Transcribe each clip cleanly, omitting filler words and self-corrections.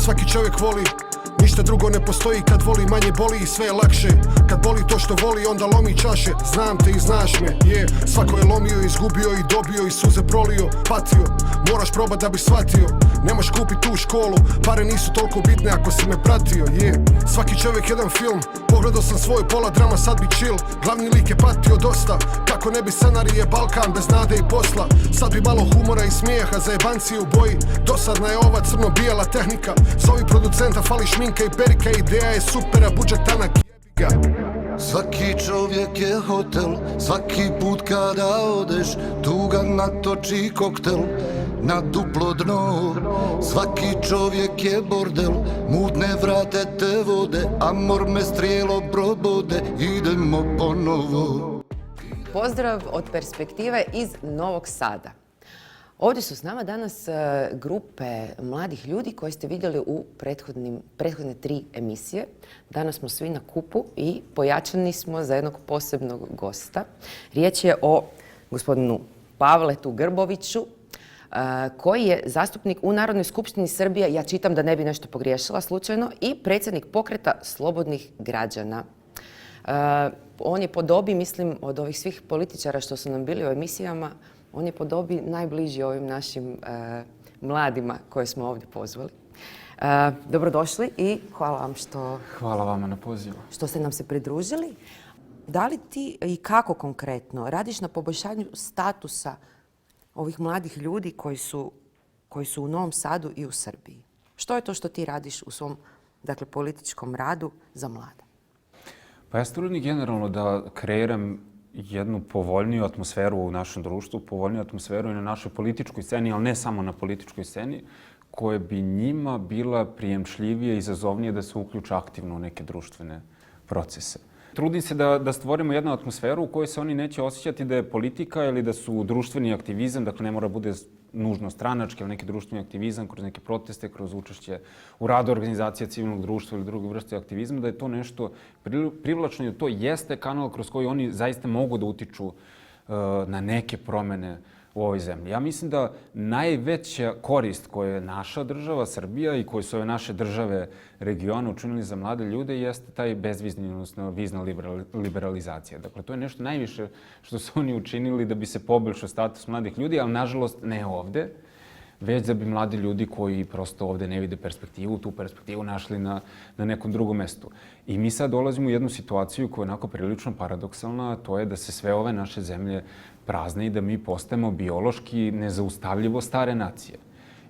Svaki čovjek voli, ništa drugo ne postoji. Kad voli manje boli i sve je lakše. Kad boli to što voli onda lomi čaše. Znam te i znaš me, svako je lomio, izgubio i dobio i suze prolio, patio. Moraš probat da bi shvatio, nemaš kupit tu školu, pare nisu toliko bitne ako si me pratio. Svaki čovjek jedan film, pogledao sam svoj pola drama, sad bi chill. Glavni lik je patio dosta, kako ne bi scenarij je Balkan bez nade i posla. Sad bi malo humora i smijeha za jebancije u boji. Dosadna je ova crno-bijela tehnika. Zovi producenta, fali šminka i perika. Ideja je super, a budžet tanak, jebi ga. Svaki čovjek je hotel, svaki put kada odeš, tuga natoči koktel na duplo dno. Svaki čovjek je bordel, mutne vrate te vode, amor me strijelo probode, idemo ponovo. Pozdrav od perspektive iz Novog Sada. Ovdje su s nama danas grupe mladih ljudi koje ste vidjeli u prethodne 3 emisije. Danas smo svi na kupu i pojačani smo za jednog posebnog gosta. Riječ je o gospodinu Pavletu Grboviću, koji je zastupnik u Narodnoj skupštini Srbije, ja čitam da ne bi nešto pogriješila slučajno, i predsjednik pokreta Slobodnih građana. On je po dobi, mislim, od ovih svih političara što su nam bili u emisijama, on je po dobi najbliži ovim našim mladima koje smo ovdje pozvali. Dobrodošli i hvala vam što... Hvala vama na pozivu. Što ste nam se pridružili. Da li ti i kako konkretno radiš na poboljšanju statusa ovih mladih ljudi koji su u Novom Sadu i u Srbiji? Što je to što ti radiš u svom političkom radu za mlade? Pa ja se trudim generalno da kreiram jednu povoljniju atmosferu u našem društvu, povoljniju atmosferu i na našoj političkoj sceni, ali ne samo na političkoj sceni, koje bi njima bila prijemčljivije i izazovnije da se uključe aktivno u neke društvene procese. Trudim se da stvorimo jednu atmosferu u kojoj se oni neće osjećati da je politika ili da su društveni aktivizam, dakle ne mora bude nužno stranački, ali neki društveni aktivizam kroz neke proteste, kroz učešće u radu organizacija civilnog društva ili druge vrste aktivizma, da je to nešto privlačno i da to jeste kanal kroz koji oni zaista mogu da utiču na neke promene u ovoj zemlji. Ja mislim da najveća korist koju je naša država, Srbija, i koju su ove naše države regiona učinili za mlade ljude jeste taj bezvizni, odnosno vizna liberalizacija. Dakle, to je nešto najviše što su oni učinili da bi se poboljšao status mladih ljudi, ali nažalost ne ovde, već da bi mladi ljudi koji prosto ovde ne vide perspektivu, tu perspektivu našli na nekom drugom mestu. I mi sad dolazimo u jednu situaciju koja je onako prilično paradoksalna, a to je da se sve ove naše zemlje prazne i da mi postajemo biološki nezaustavljivo stare nacije.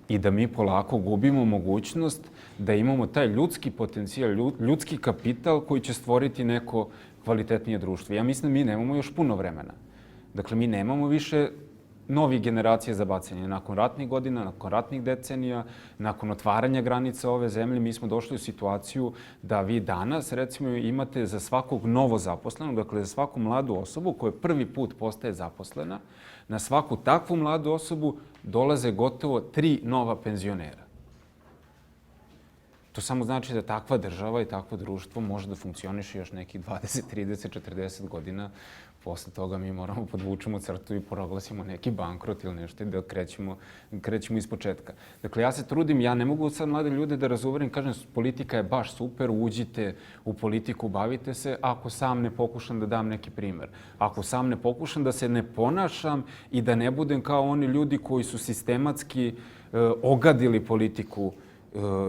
I da mi polako gubimo mogućnost da imamo taj ljudski potencijal, ljudski kapital koji će stvoriti neko kvalitetnije društvo. Ja mislim da mi nemamo još puno vremena. Dakle, mi nemamo više novih generacija za bacanje. Nakon ratnih godina, nakon ratnih decenija, nakon otvaranja granica ove zemlje, mi smo došli u situaciju da vi danas, recimo, imate za svakog novo zaposlenog, dakle za svaku mladu osobu koja prvi put postaje zaposlena, na svaku takvu mladu osobu dolaze gotovo 3 nova penzionera. To samo znači da takva država i takvo društvo može da funkcioniše još nekih 20, 30, 40 godina. Posle toga mi moramo podvučemo crtu i proglasimo neki bankrot ili nešto i da krećemo iz početka. Dakle, ja se trudim, ja ne mogu sad mlade ljude da razuverim, kažem, politika je baš super, uđite u politiku, bavite se, ako sam ne pokušam da dam neki primer. Ako sam ne pokušam da se ne ponašam i da ne budem kao oni ljudi koji su sistematski ogadili politiku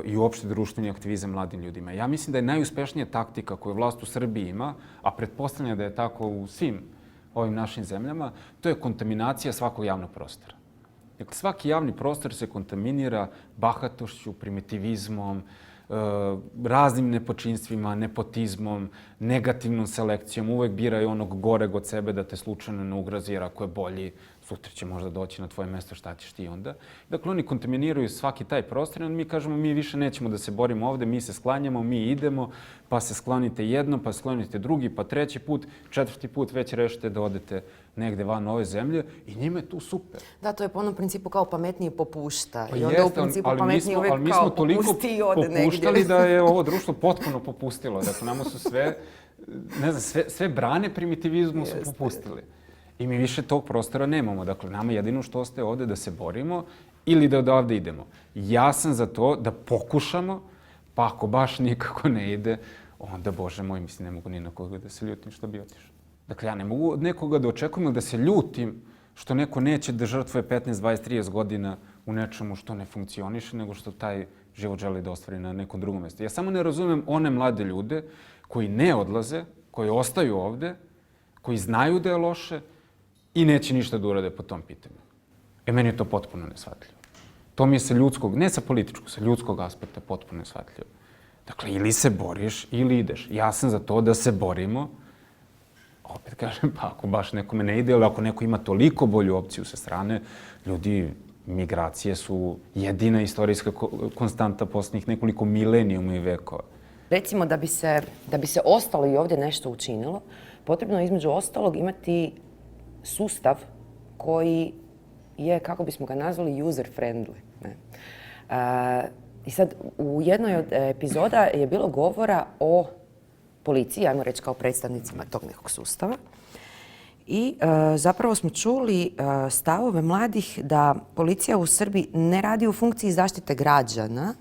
i uopšte društveni aktivizam mladim ljudima. Ja mislim da je najuspešnija taktika koju vlast u Srbiji ima, a pretpostavljam da je tako u svim ovim našim zemljama, to je kontaminacija svakog javnog prostora. Dakle, svaki javni prostor se kontaminira bahatošću, primitivizmom, raznim nepočinstvima, nepotizmom, negativnom selekcijom. Uvek biraj onog goreg od sebe da te slučajno ne ugrozi, jer ako je bolji, sutra će možda doći na tvoje mesto, šta ćeš ti onda. Dakle, oni kontaminiraju svaki taj prostor i onda mi kažemo mi više nećemo da se borimo ovde, mi se sklanjamo, mi idemo, pa se sklonite jedno, pa sklonite drugi, pa treći put, četvrti put već rešite da odete negde van ove zemlje i njima je tu super. Da, to je po onom principu kao pametniji popušta. I onda u principu pametniji uvijek kao popusti i ode negdje. Popuštali da je ovo društvo potpuno popustilo. Dakle, nama su sve brane primitivizmu su popustili. I mi više tog prostora nemamo. Dakle, nama jedino što ostaje ovde da se borimo ili da odavde idemo. Ja sam za to da pokušamo, pa ako baš nikako ne ide, onda, Bože moj, mislim, ne mogu ni na koga da se ljutim što bi otišao. Dakle, ja ne mogu od nekoga da očekujem ili da se ljutim što neko neće da žrtvuje 15, 20, 30 godina u nečemu što ne funkcioniše, nego što taj život želi da ostvari na nekom drugom mjestu. Ja samo ne razumem one mlade ljude koji ne odlaze, koji ostaju ovde, koji znaju da je loše i neće ništa da urade po tom pitanju. Meni je to potpuno neshvatljivo. To mi je sa ljudskog, ne sa političkog, sa ljudskog aspekta potpuno neshvatljivo. Dakle, ili se boriš ili ideš. Ja sam za to da se borimo. Opet kažem, pa ako baš nekome ne ide, ali ako neko ima toliko bolju opciju sa strane, ljudi, migracije su jedina istorijska konstanta posljednjih nekoliko milenijuma i vekova. Recimo da bi se ostalo i ovdje nešto učinilo, potrebno je između ostalog imati sustav koji je, kako bismo ga nazvali, user-friendly. I sad, u jednoj od epizoda je bilo govora o policiji, ajmo reći kao predstavnicima tog nekog sustava. I zapravo smo čuli stavove mladih da policija u Srbiji ne radi u funkciji zaštite građana,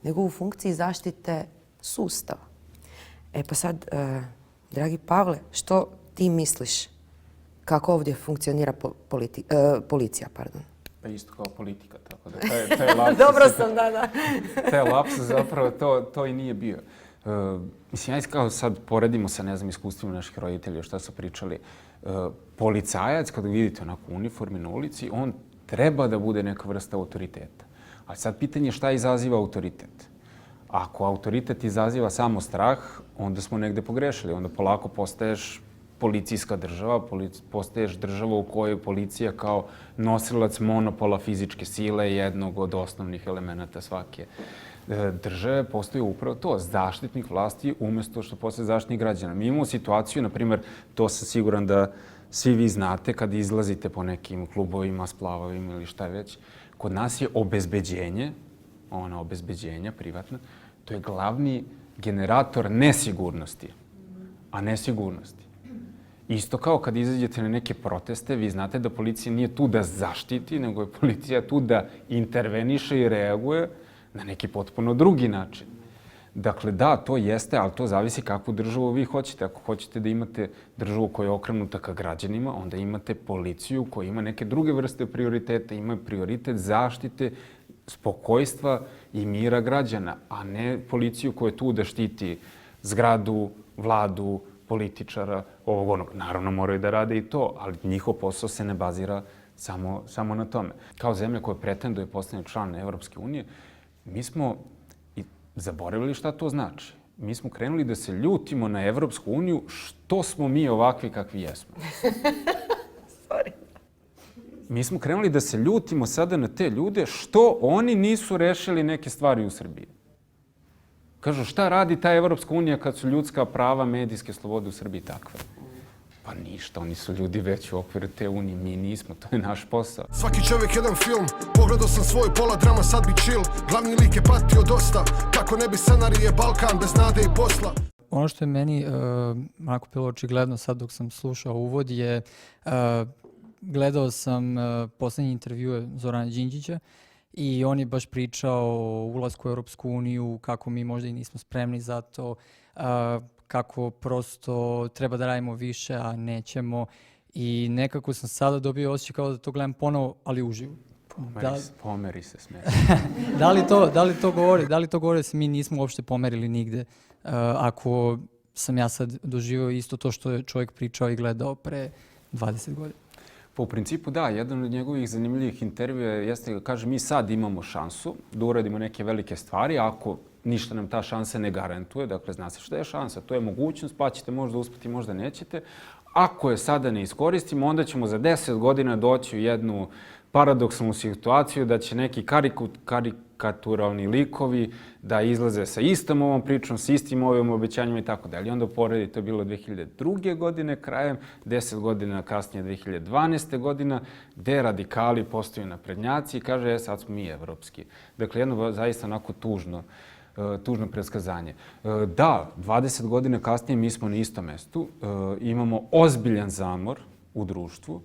nego u funkciji zaštite sustava. Pa sad, dragi Pavle, što ti misliš kako ovdje funkcionira policija? Pa isto kao politika, tako da taj lapsus... Dobro sam, da. Taj lapsus zapravo to i nije bio. Mislim, ja kao sad poredimo sa, ne znam, iskustvima naših roditelja, šta su pričali. Policajac, kada vidite onako u uniformi na ulici, on treba da bude neka vrsta autoriteta. Ali sad pitanje je šta izaziva autoritet. Ako autoritet izaziva samo strah, onda smo negde pogrešili. Onda polako postaješ policijska država, postaješ država u kojoj policija kao nosilac monopola fizičke sile je jednog od osnovnih elemenata svake države, postoji upravo to, zaštitnik vlasti umjesto što postoje zaštitnik građana. Mi imamo situaciju, na primjer, to sam siguran da svi vi znate kad izlazite po nekim klubovima, splavovima ili šta već, kod nas je obezbeđenje, ona obezbeđenja privatna, to je glavni generator nesigurnosti, a ne sigurnosti. Isto kao kad izađete na neke proteste, vi znate da policija nije tu da zaštiti, nego je policija tu da interveniše i reaguje na neki potpuno drugi način. Dakle, da, to jeste, ali to zavisi kakvu državu vi hoćete. Ako hoćete da imate državu koja je okrenuta ka građanima, onda imate policiju koja ima neke druge vrste prioriteta, ima prioritet zaštite spokojstva i mira građana, a ne policiju koja je tu da štiti zgradu, vladu, političara, ovog onog. Naravno, moraju da rade i to, ali njihov posao se ne bazira samo na tome. Kao zemlja koja pretenduje postane član Evropske unije, mi smo zaboravili šta to znači. Mi smo krenuli da se ljutimo na Evropsku uniju što smo mi ovakvi kakvi jesmo. Sorry. Mi smo krenuli da se ljutimo sada na te ljude što oni nisu rešili neke stvari u Srbiji. Kažu, šta radi ta Evropska unija kad su ljudska prava, medijske slobode u Srbiji takve? Pa ništa, oni su ljudi već u okviru te unije, mi nismo, to je naš posao. Svaki čovjek jedan film, pogledao sam svoj pola drama, sad bi chill. Glavni lik je patio dosta, kako ne bi scenarije Balkan bez nade i posla. Ono što je meni onako bilo očigledno sad dok sam slušao uvod je gledao sam poslednje intervjue Zorana Đinđića i on je baš pričao o ulasku u Europsku uniju, kako mi možda i nismo spremni za to, kako prosto treba da radimo više, a nećemo. I nekako sam sada dobio osjećaj kao da to gledam ponovo, ali uživo. Pomeri se smiješ. Da li to govori da se mi nismo uopšte pomerili nigde? Ako sam ja sad doživio isto to što je čovjek pričao i gledao pre 20 godina. Pa u principu da, jedan od njegovih zanimljivih intervjua jeste da kaže mi sad imamo šansu da uradimo neke velike stvari, ako ništa nam ta šansa ne garantuje, dakle zna se šta je šansa, to je mogućnost, pa ćete možda uspjeti, možda nećete. Ako je sada ne iskoristimo, onda ćemo za 10 godina doći u jednu paradoksalnu situaciju da će neki karikaturalni likovi da izlaze sa istom ovom pričom, s istim ovim obećanjima i tako dalje. Onda poredi, to je bilo 2002. godine krajem, 10 godina kasnije 2012. godina, gde radikali postaju naprednjaci i kaže, sad smo mi evropski. Dakle, jedno zaista onako tužno predskazanje. Da, 20 godina kasnije mi smo na istom mestu, imamo ozbiljan zamor u društvu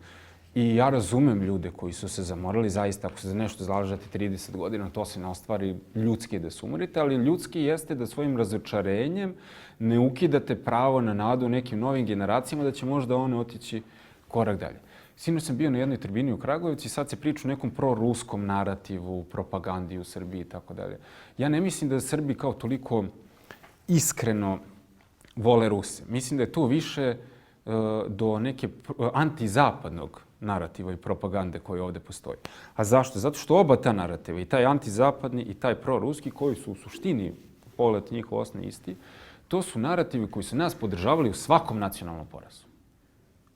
I ja razumem ljude koji su se zamorali, zaista ako se za nešto zalažete 30 godina, to se ne ostvari, ljudski je da se umorite, ali ljudski jeste da svojim razočarenjem ne ukidate pravo na nadu nekim novim generacijama da će možda one otići korak dalje. Sinoć sam bio na jednoj tribini u Kragujevcu i sad se priča o nekom proruskom narativu, propagandi u Srbiji i tako dalje. Ja ne mislim da Srbi kao toliko iskreno vole Ruse. Mislim da je to više do neke antizapadnog narativa i propagande koji ovdje postoji. A zašto? Zato što oba ta narativa, i taj antizapadni i taj proruski, koji su u suštini, pogled njih osnovi isti, to su narativi koji su nas podržavali u svakom nacionalnom porazu.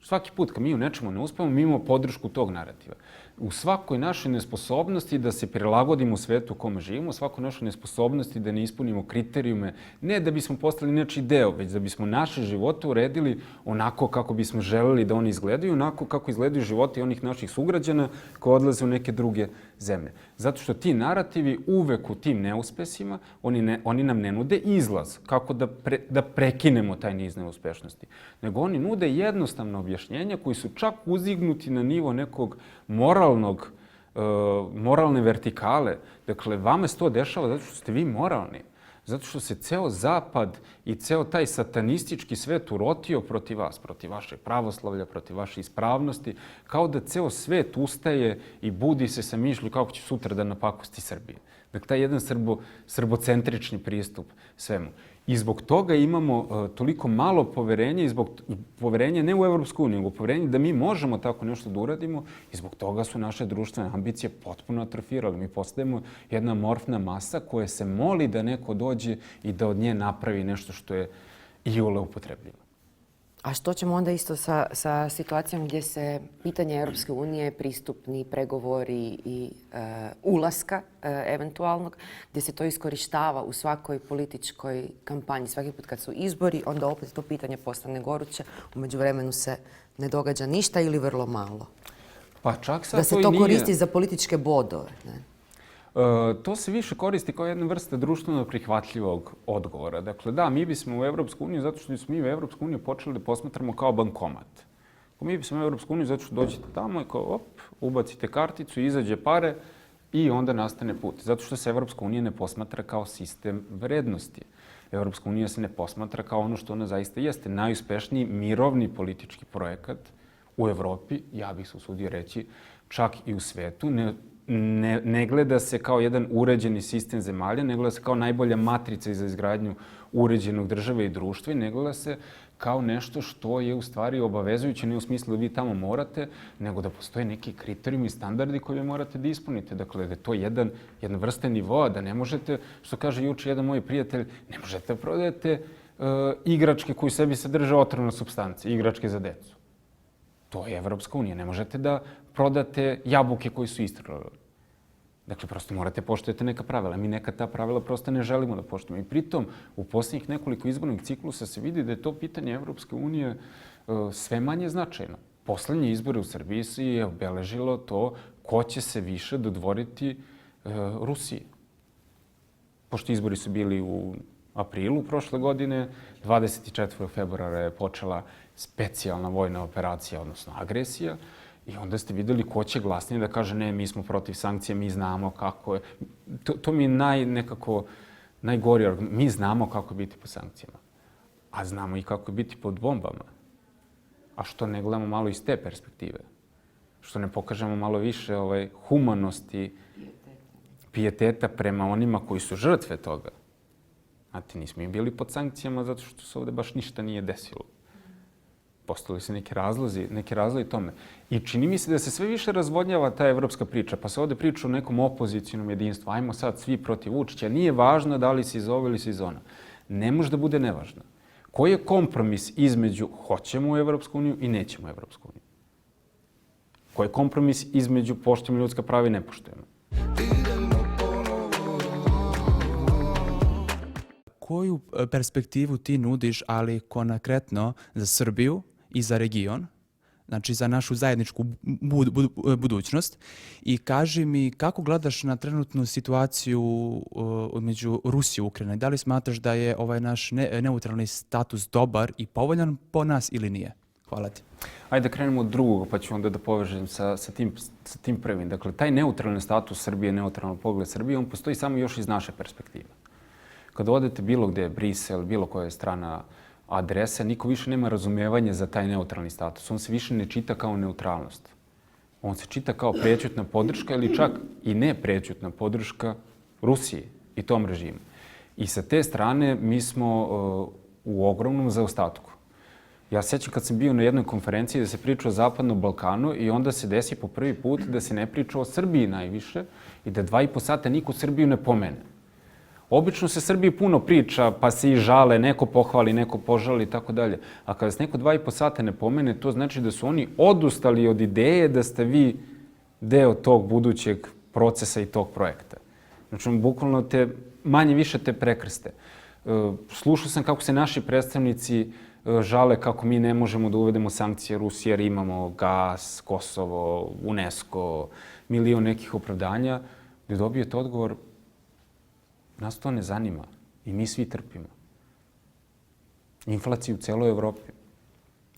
Svaki put kad mi u nečemu ne uspemo, mi imamo podršku tog narativa. U svakoj našoj nesposobnosti da se prilagodimo u svetu u kome živimo, u svakoj našoj nesposobnosti da ne ispunimo kriterijume, ne da bismo postali nečiji deo, već da bismo naše živote uredili onako kako bismo želeli da oni izgledaju, onako kako izgledaju životi onih naših sugrađana koji odlaze u neke druge zemlje. Zato što ti narativi uvek u tim neuspesima, oni nam ne nude izlaz kako da prekinemo taj niz neuspešnosti, nego oni nude jednostavno objašnjenja koji su čak uzdignuti na nivo nekog moralne vertikale. Dakle, vama se to dešava zato što ste vi moralni. Zato što se ceo zapad i ceo taj satanistički svet urotio protiv vas, protiv vaše pravoslavlja, protiv vaše ispravnosti, kao da ceo svet ustaje i budi se sa mišlju kako će sutra da napakosti Srbije. Dakle, taj jedan srbocentrični pristup svemu. I zbog toga imamo toliko malo poverenja, i zbog poverenja ne u Evropsku uniju, nego poverenja da mi možemo tako nešto da uradimo, i zbog toga su naše društvene ambicije potpuno atrofirale. Mi postajemo jedna amorfna masa koja se moli da neko dođe i da od nje napravi nešto što je iole upotrebljivo. A što ćemo onda isto sa situacijom gdje se pitanje Europske unije, pristupni pregovori i ulaska eventualnog, gdje se to iskorištava u svakoj političkoj kampanji. Svaki put kad su izbori, onda opet to pitanje postane goruće. U međuvremenu se ne događa ništa ili vrlo malo. Pa čak sad da se to koristi za političke bodove. Ne? To se više koristi kao jedna vrsta društveno prihvatljivog odgovora. Dakle, da, mi bismo u Evropsku uniju zato što smo mi u Evropsku uniju počeli da posmatramo kao bankomat. Mi bismo u Evropsku uniju zato što dođete tamo i kao, ubacite karticu, izađe pare i onda nastane put. Zato što se Evropska unija ne posmatra kao sistem vrednosti. Evropska unija se ne posmatra kao ono što ona zaista jeste. Najuspešniji mirovni politički projekat u Evropi, ja bih se usudio reći, čak i u svetu, ne gleda se kao jedan uređeni sistem zemalja, ne gleda se kao najbolja matrica za izgradnju uređenog države i društva, i ne gleda se kao nešto što je u stvari obavezujuće, ne u smislu da vi tamo morate, nego da postoje neki kriterijumi i standardi koje vi morate da ispunite. Dakle, da je to jedna vrsta nivoa, da ne možete, što kaže juče jedan moj prijatelj, ne možete da prodajete igračke koji sebi sadrže otrovne supstance, igračke za decu. To je Evropska unija. Ne možete da prodate jabuke koji su istrelali. Dakle, prosto morate poštujete neka pravila. Mi neka ta pravila prosto ne želimo da poštujemo. I pritom, u posljednjih nekoliko izbornih ciklusa se vidi da je to pitanje Evropske unije sve manje značajno. Poslednje izbore u Srbiji se je obeležilo to ko će se više dodvoriti Rusiji. Pošto izbori su bili u aprilu prošle godine, 24. februara je počela specijalna vojna operacija, odnosno agresija, i onda ste vidjeli ko će glasnije da kaže ne, mi smo protiv sankcija, mi znamo kako je. To mi je najgori argument. Mi znamo kako je biti po sankcijama, a znamo i kako je biti pod bombama. A što ne gledamo malo iz te perspektive? Što ne pokažemo malo više humanosti, pijeteta prema onima koji su žrtve toga? Znate, nismo i bili pod sankcijama zato što se ovdje baš ništa nije desilo. Postavili se neki razlozi tome. I čini mi se da se sve više razvodnjava ta evropska priča, pa se ovdje priča o nekom opozicijnom jedinstvu. Ajmo sad svi protiv Vučića. Nije važno da li si iz ove ili si iz ona. Ne može da bude nevažno. Koji je kompromis između hoćemo u Evropsku uniju i nećemo u Evropsku uniju? Koji je kompromis između poštujemo ljudska prava i ne poštujemo? Koju perspektivu ti nudiš, ali konkretno za Srbiju i za region, znači za našu zajedničku budućnost, i kaži mi kako gledaš na trenutnu situaciju među Rusije i Ukrajine? Da li smatraš da je ovaj naš neutralni status dobar i povoljan po nas ili nije? Hvala ti. Ajde da krenemo od drugog, pa ću onda da povežem sa tim prvim. Dakle, taj neutralni status Srbije, neutralni pogled Srbije, on postoji samo još iz naše perspektive. Kada odete bilo gde, Brisel, bilo koja je strana adresa, niko više nema razumevanja za taj neutralni status. On se više ne čita kao neutralnost. On se čita kao prećutna podrška ili čak i ne prećutna podrška Rusiji i tom režimu. I sa te strane mi smo u ogromnom zaostatku. Ja sećam kad sam bio na jednoj konferenciji da se priča o Zapadnom Balkanu i onda se desi po prvi put da se ne priča o Srbiji najviše i da 2,5 sata niko Srbiju ne pomene. Obično se Srbiji puno priča, pa se i žale, neko pohvali, neko požali i tako dalje. A kada se neko 2,5 sata ne pomene, to znači da su oni odustali od ideje da ste vi deo tog budućeg procesa i tog projekta. Znači, bukvalno manje više te prekrste. Slušao sam kako se naši predstavnici žale kako mi ne možemo da uvedemo sankcije Rusije jer imamo gas, Kosovo, UNESCO, milion nekih opravdanja, gde dobijete odgovor nas to ne zanima i mi svi trpimo. Inflacija u celoj Evropi.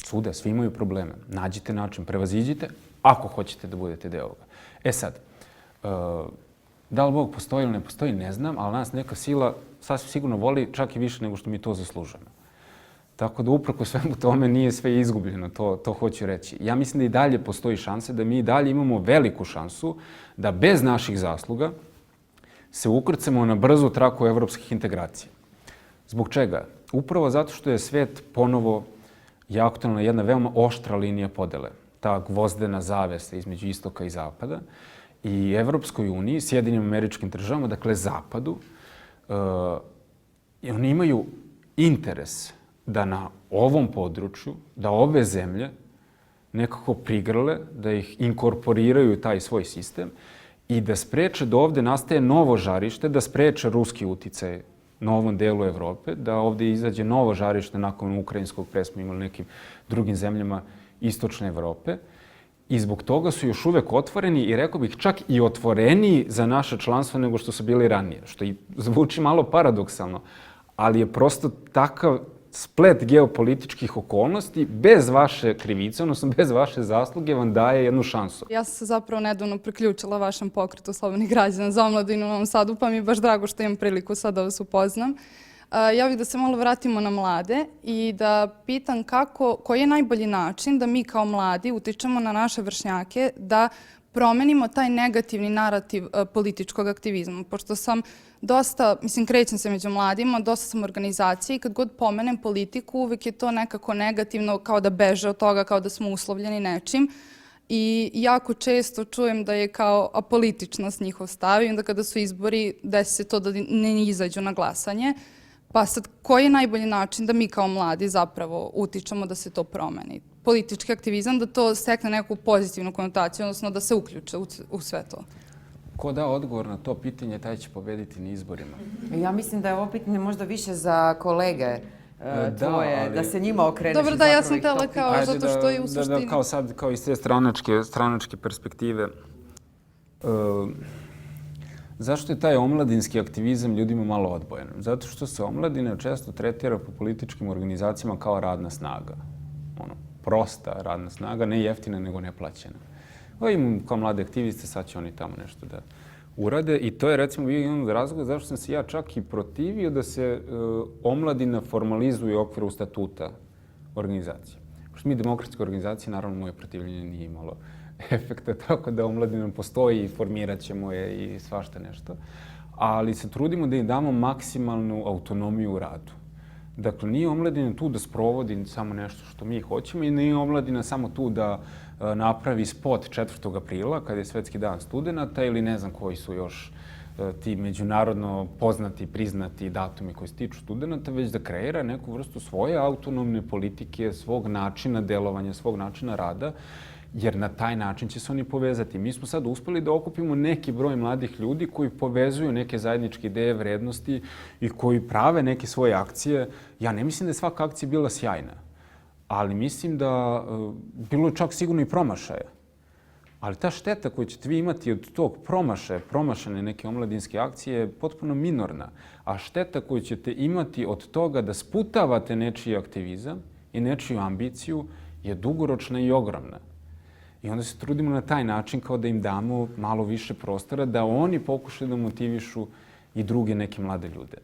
Svuda, svi imaju probleme. Nađite način, prevaziđite ako hoćete da budete deo ovoga. E sad, da li Bog postoji ili ne postoji, ne znam, ali nas neka sila sasvim sigurno voli čak i više nego što mi to zaslužujemo. Tako da uprko svemu tome nije sve izgubljeno, to hoću reći. Ja mislim da i dalje postoji šanse, da mi i dalje imamo veliku šansu da bez naših zasluga se ukrcamo na brzu traku evropskih integracija. Zbog čega? Upravo zato što je svet ponovo je aktualna jedna veoma oštra linija podele. Ta gvozdena zavesa između istoka i zapada. I Evropskoj uniji, Sjedinim Američkim Državama, dakle Zapadu, oni imaju interes da na ovom području, da ove zemlje nekako prigrle, da ih inkorporiraju u taj svoj sistem i da spreče da ovde nastaje novo žarište, da spreče ruski uticaj na ovom delu Evrope, da ovde izađe novo žarište nakon ukrajinskog, pre smo imali nekim drugim zemljama istočne Evrope. I zbog toga su još uvek otvoreni i rekao bih čak i otvoreniji za naše članstvo nego što su bili ranije. Što i zvuči malo paradoksalno, ali je prosto takav splet geopolitičkih okolnosti bez vaše krivice, odnosno bez vaše zasluge, vam daje jednu šansu. Ja sam se zapravo nedavno priključila vašem pokretu Slobodnih građana za omladinu u Novom Sadu, pa mi je baš drago što imam priliku sad da vas upoznam. Ja bih da se malo vratimo na mlade i da pitam koji je najbolji način da mi kao mladi utičemo na naše vršnjake da promenimo taj negativni narativ političkog aktivizma. Pošto sam dosta, krećem se među mladima, dosta sam u organizaciji i kad god pomenem politiku, uvek je to nekako negativno, kao da beže od toga, kao da smo uslovljeni nečim. I jako često čujem da je kao apolitičnost njihov stav i onda kada su izbori desi se to da ne izađu na glasanje. Pa sad, koji je najbolji način da mi kao mladi zapravo utičemo da se to promeni? Politički aktivizam, da to stekne neku pozitivnu konotaciju, odnosno da se uključe u sve to. Ko da odgovor na to pitanje, taj će pobediti na izborima. Ja mislim da je ovo pitanje možda više za kolege tvoje, da se njima okreneš. Dobro, da, ja sam tela kao zato što je u suštini. Kao iz te stranačke perspektive. Zašto je taj omladinski aktivizam ljudima malo odbojen? Zato što se omladina često tretira po političkim organizacijama kao radna snaga. Prosta radna snaga, ne jeftina, nego neplaćena. Imam kao mlade aktiviste, sad će oni tamo nešto da urade. I to je recimo bio jedan od razloga zašto sam se ja čak i protivio da se omladina formalizuje u okviru statuta organizacije. Pošto mi demokratske organizacije, naravno moje protivljenje nije imalo efekta, tako da omladina postoji i formirat ćemo je i svašta nešto. Ali se trudimo da im damo maksimalnu autonomiju u radu. Dakle, nije omladina tu da sprovodi samo nešto što mi hoćemo i nije omladina samo tu da napravi spot 4. aprila, kada je Svetski dan studenata ili ne znam koji su još ti međunarodno poznati, priznati datumi koji se tiču studenata, već da kreira neku vrstu svoje autonomne politike, svog načina delovanja, svog načina rada, jer na taj način će se oni povezati. Mi smo sad uspeli da okupimo neki broj mladih ljudi koji povezuju neke zajedničke ideje, vrednosti i koji prave neke svoje akcije. Ja ne mislim da je svaka akcija bila sjajna, ali mislim da bilo je čak sigurno i promašaja. Ali ta šteta koju ćete vi imati od tog promašene neke omladinske akcije je potpuno minorna. A šteta koju ćete imati od toga da sputavate nečiji aktivizam i nečiju ambiciju je dugoročna i ogromna. I onda se trudimo na taj način kao da im damo malo više prostora, da oni pokušaju da motivišu i druge neke mlade ljude.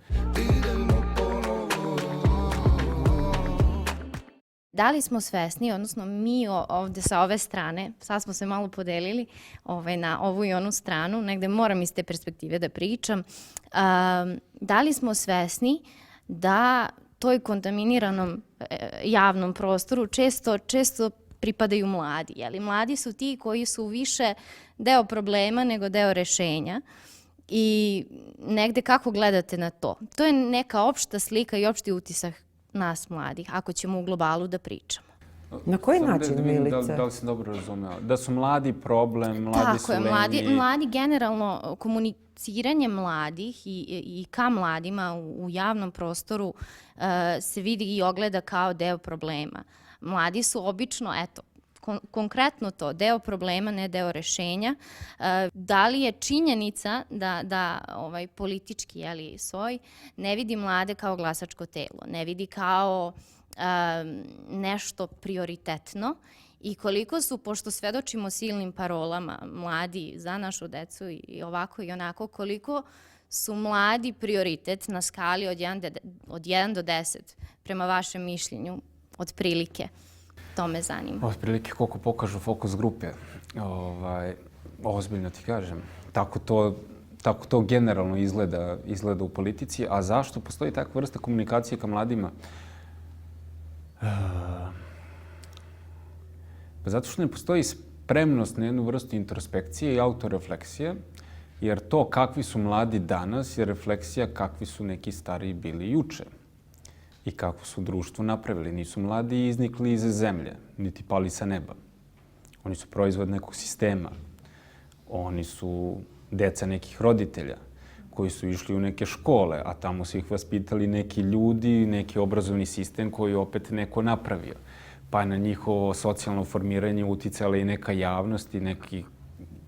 Da li smo svesni, odnosno mi ovde sa ove strane, sad smo se malo podelili na ovu i onu stranu, negde moram iz te perspektive da pričam, da li smo svesni da toj kontaminiranom javnom prostoru često pripadaju mladi. Jeli? Mladi su ti koji su više deo problema nego deo rešenja. I negde kako gledate na to? To je neka opšta slika i opšti utisak nas mladih, ako ćemo u globalu da pričamo. Na koji Samo način, da vidim Milice? Da li sam dobro razumeo? Da su mladi problem, mladi su lenji. Tako je, mladi generalno, komuniciranje mladih i ka mladima u javnom prostoru se vidi i ogleda kao deo problema. Mladi su obično, eto, konkretno to, deo problema, ne deo rešenja. Da li je činjenica da politički soj ne vidi mlade kao glasačko telo, ne vidi kao nešto prioritetno i koliko su, pošto svedočimo silnim parolama, mladi za našu decu i ovako i onako, koliko su mladi prioritet na skali od 1 do 10 prema vašem mišljenju, otprilike? To me zanima. Otprilike koliko pokažu fokus grupe. Ozbiljno ti kažem. Tako to generalno izgleda u politici. A zašto postoji takva vrsta komunikacije ka mladima? Pa zato što ne postoji spremnost na jednu vrstu introspekcije i autorefleksije, jer to kakvi su mladi danas je refleksija kakvi su neki stariji bili juče i kako su društvo napravili. Nisu mladi iznikli iz zemlje, niti pali sa neba. Oni su proizvod nekog sistema. Oni su deca nekih roditelja koji su išli u neke škole, a tamo su ih vaspitali neki ljudi, neki obrazovni sistem koji opet neko napravio. Pa je na njihovo socijalno formiranje uticala i neka javnost i neki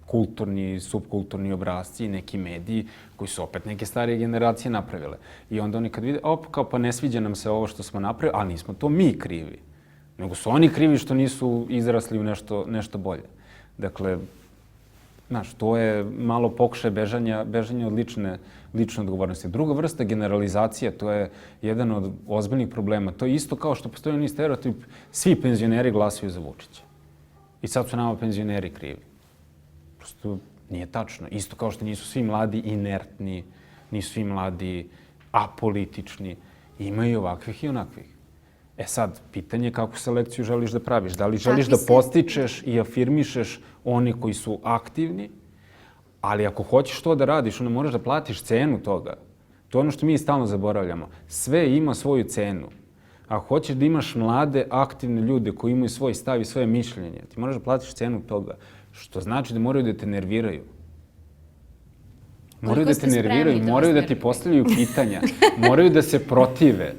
kulturni, subkulturni obrazci i neki mediji koji su opet neke starije generacije napravile. I onda oni kad vide, kao pa ne sviđa nam se ovo što smo napravili, ali nismo to mi krivi. Nego su oni krivi što nisu izrasli u nešto bolje. Dakle, znaš, to je malo pokušaj bežanja od lične odgovornosti. Druga vrsta generalizacije, to je jedan od ozbiljnih problema. To je isto kao što postoji onaj stereotip, svi penzioneri glasaju za Vučića. I sad su nama penzioneri krivi. Prosto nije tačno. Isto kao što nisu svi mladi inertni, nisu svi mladi apolitični. Ima i ovakvih i onakvih. E sad, pitanje je kakvu selekciju želiš da praviš. Da li želiš da podstičeš i afirmišeš one koji su aktivni, ali ako hoćeš to da radiš, onda moraš da platiš cenu toga. To je ono što mi stalno zaboravljamo. Sve ima svoju cenu. Ako hoćeš da imaš mlade, aktivne ljude koji imaju svoj stav i svoje mišljenje, ti moraš da platiš cenu toga. Što znači da moraju da te nerviraju. Moraju da te nerviraju, moraju da ti postavljaju pitanja, moraju da se protive.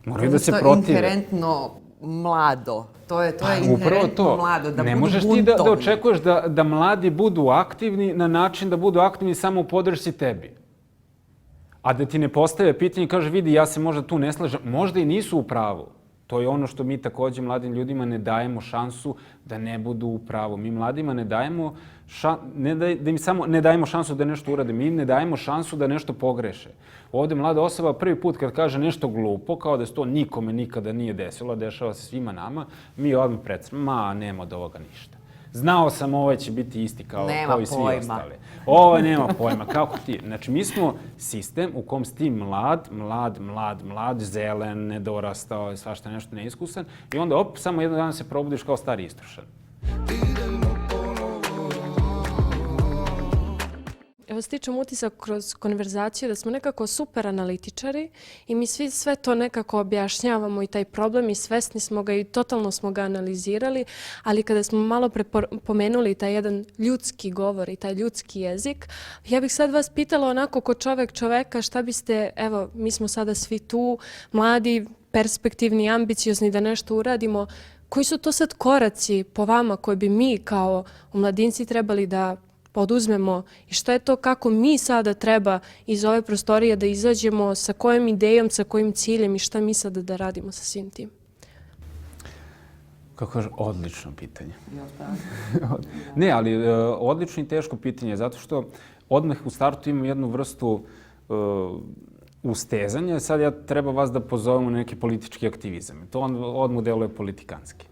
Moraju da se protive. Inherentno mlado. To je Upravo inherentno to. mlado, da ne budu možeš ti buntovni. da očekuješ da mladi budu aktivni na način da budu aktivni samo u podršci tebi. A da ti ne postave pitanje i kaže, vidi, ja se možda tu ne slažem. Možda i nisu u pravu. To je ono što mi takođe mladim ljudima ne dajemo šansu da ne budu u pravu. Mi mladima ne dajemo ne dajemo šansu da nešto urade, mi im ne dajemo šansu da nešto pogreše. Ovde mlada osoba prvi put kad kaže nešto glupo, kao da se to nikome nikada nije desilo, dešava se svima nama, mi odmah predstavimo, nema od ovoga ništa. Znao sam ovaj će biti isti kao i svi ostali. Ovo nema pojma, kako ti? Znači, mi smo sistem u kom si ti mlad, zelen, nedorastao, svašta nešto neiskusan i onda samo jednog dana se probudiš kao stari istrošan. Evo, stičem utisak kroz konverzaciju da smo nekako super analitičari i mi svi sve to nekako objašnjavamo i taj problem i svesni smo ga i totalno smo ga analizirali, ali kada smo malo pomenuli taj jedan ljudski govor i taj ljudski jezik, ja bih sad vas pitala onako ko čoveka šta biste, evo, mi smo sada svi tu, mladi, perspektivni, ambiciozni da nešto uradimo, koji su to sad koraci po vama koje bi mi kao omladinci trebali da poduzmemo i šta je to kako mi sada treba iz ove prostorije da izađemo, sa kojom idejom, sa kojim ciljem i šta mi sada da radimo sa svim tim? Kako kaže, odlično pitanje. Ne, ali odlično i teško pitanje, zato što odmah u startu imam jednu vrstu ustezanja. Sad treba vas da pozovemo na neki politički aktivizam. To odmah deluje politikanski.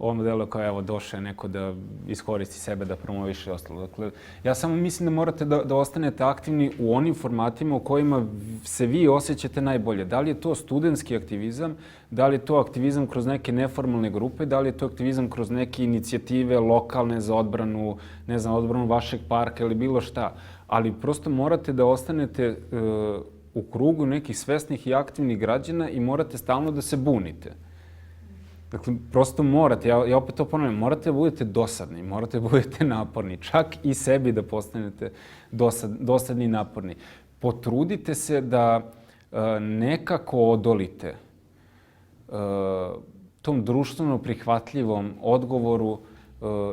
Odmah deluje kao, evo, došao je neko da iskoristi sebe, da promoviše i ostalo. Dakle, ja samo mislim da morate da ostanete aktivni u onim formatima u kojima se vi osjećate najbolje. Da li je to studentski aktivizam, da li je to aktivizam kroz neke neformalne grupe, da li je to aktivizam kroz neke inicijative lokalne za odbranu, ne znam, odbranu vašeg parka ili bilo šta. Ali prosto morate da ostanete u krugu nekih svesnih i aktivnih građana i morate stalno da se bunite. Dakle, prosto morate, ja opet to ponavljam, morate da budete dosadni, morate da budete naporni, čak i sebi da postanete dosadni i naporni. Potrudite se da nekako odolite tom društveno prihvatljivom odgovoru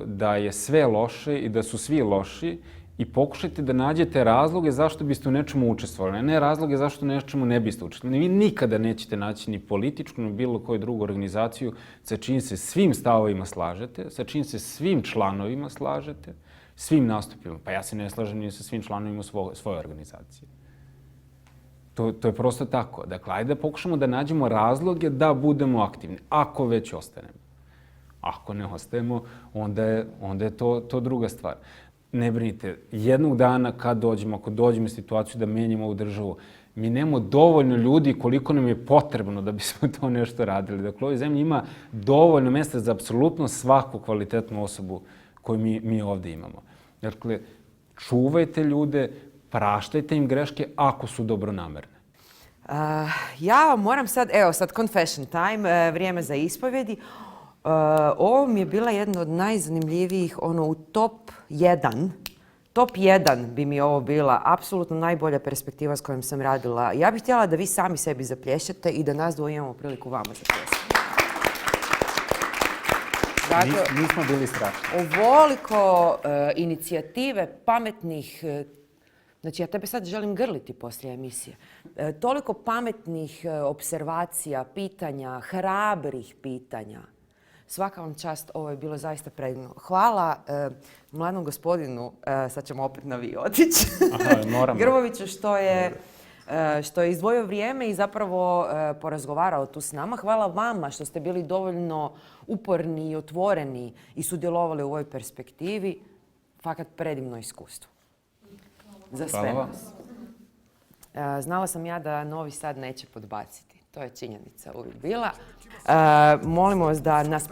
da je sve loše i da su svi loši i pokušajte da nađete razloge zašto biste u nečemu učestvovali, a ne razloge zašto u nečemu ne biste učestvovali. Vi nikada nećete naći ni političku, ni bilo koju drugu organizaciju sa čim se svim stavovima slažete, sa čim se svim članovima slažete, svim nastupima. Pa ja se ne slažem ni sa svim članovima svoje organizacije. To je prosto tako. Dakle, ajde da pokušamo da nađemo razloge da budemo aktivni, ako već ostanemo. Ako ne ostajemo, onda je to druga stvar. Ne brinite, jednog dana kad dođemo, ako dođemo u situaciju da menjamo ovu državu, mi nemamo dovoljno ljudi koliko nam je potrebno da bismo to nešto radili. Dakle, u ovoj zemlji ima dovoljno mjesta za apsolutno svaku kvalitetnu osobu koju mi ovdje imamo. Dakle, čuvajte ljude, praštajte im greške ako su dobronamerne. Ja vam moram sad confession time, vrijeme za ispovjedi. Ovo mi je bila jedna od najzanimljivijih, u top 1. Top 1 bi mi ovo bila apsolutno najbolja perspektiva s kojom sam radila. Ja bih htjela da vi sami sebi zaplješćete i da nas dvoje imamo priliku vama zaplješati. Dakle, Nismo bili strašni. ovoliko inicijative, pametnih, znači ja tebe sad želim grliti poslije emisije, toliko pametnih observacija, pitanja, hrabrih pitanja. Svaka vam čast, ovo je bilo zaista predivno. Hvala mladom gospodinu, sad ćemo opet na vi otići, Grboviću što je izdvojio vrijeme i zapravo porazgovarao tu s nama. Hvala vama što ste bili dovoljno uporni i otvoreni i sudjelovali u ovoj perspektivi. Fakat predivno iskustvo. Za sve nas. Znala sam ja da Novi Sad neće podbaciti. To je činjenica uvijek bila. Molimo vas da nas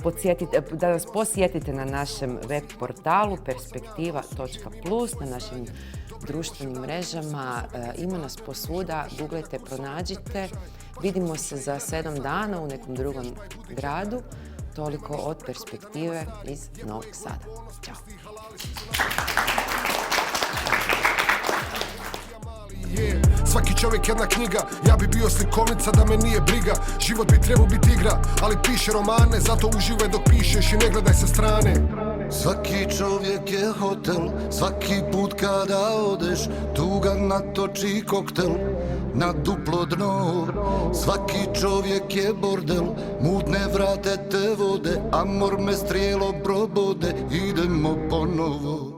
posjetite na našem web portalu perspektiva.plus, na našim društvenim mrežama. Ima nas posvuda, googlajte, pronađite. Vidimo se za 7 dana u nekom drugom gradu. Toliko od Perspektive iz Novog Sada. Ćao. Svaki čovjek jedna knjiga, ja bi bio slikovnica da me nije briga. Život bi trebao biti igra, ali piše romane, zato uživaj dok pišeš i ne gledaj sa strane. Svaki čovjek je hotel, svaki put kada odeš, tuga natoči koktel na duplo dno. Svaki čovjek je bordel, mutne vrate te vode, amor me strijelo probode, idemo ponovo.